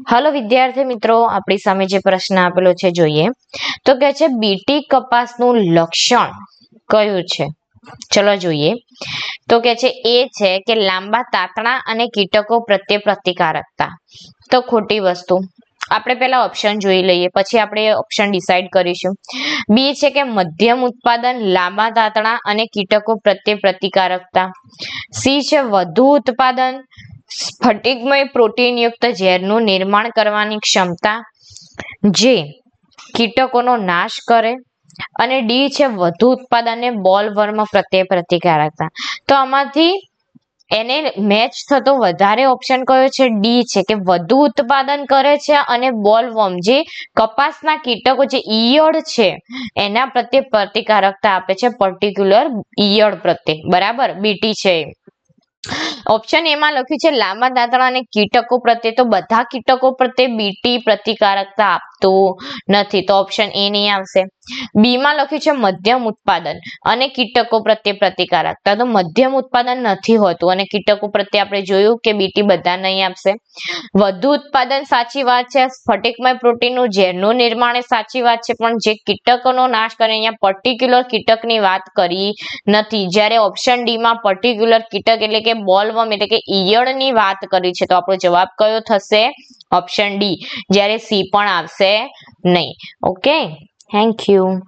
હાલો વિદ્યાર્થી મિત્રો, આપણી સામે જે પ્રશ્ન આપેલો છે જોઈએ. તો કે છે બીટી કપાસનું લક્ષણ કયું છે? ચલો જોઈએ. તો કે છે એ છે કે લાંબા તાતણા અને કીટકો પ્રત્યે પ્રતિકારકતા. તો ખોટી વસ્તુ. આપણે પહેલા ઓપ્શન જોઈ લઈએ, પછી આપણે ઓપ્શન ડિસાઈડ કરીશું. બી છે કે મધ્યમ ઉત્પાદન, લાંબા તાતણા અને કીટકો પ્રત્યે પ્રતિકારકતા. સી છે વધુ ઉત્પાદન, સ્ફટિકમય પ્રોટીનયુક્ત ઝેરનું નિર્માણ કરવાની ક્ષમતા જે કીટકોનો નાશ કરે. અને ડી છે વધુ ઉત્પાદન અને બોલવર્મ પ્રત્યે પ્રતિકારકતા. તો આમાંથી એને મેચ થતો વધારે ઓપ્શન કયો છે? ડી છે કે વધુ ઉત્પાદન કરે છે અને બોલવર્મ જે કપાસના કીટકો જે ઈયળ છે એના પ્રત્યે પ્રતિકારકતા આપે છે, પર્ટિક્યુલર ઈયળ પ્રત્યે. બરાબર, બીટી છે. ઓપ્શન એ માં લખ્યું છે લાંબા તાતણા અને કીટકો પ્રત્યે, તો બધા કીટકો પ્રત્યે બીટી પ્રતિકારકતા આપતું નથી, તો ઓપ્શન એ નહીં આવશે. બી માં લખ્યું છે મધ્યમ ઉત્પાદન અને કીટકો પ્રત્યે પ્રતિકારકતા, તો મધ્યમ ઉત્પાદન નથી હોતું અને કીટકો પ્રત્યે આપણે જોયું કે બીટી બધા નહીં આપશે. વધુ ઉત્પાદન સાચી વાત છે, સ્ફટિકમય પ્રોટીનનું ઝેરનું નિર્માણ એ સાચી વાત છે, પણ જે કીટકોનો નાશ કરે અહીંયા પર્ટિક્યુલર કીટકની વાત કરી નથી. જ્યારે ઓપ્શન ડી માં પર્ટિક્યુલર કીટક એટલે કે બોલવર્મ એટલે કે ઈયળની વાત કરી છે, તો આપણો જવાબ કયો થશે? Option D. જ્યારે સી પણ આવશે નહીં. Okay, thank you.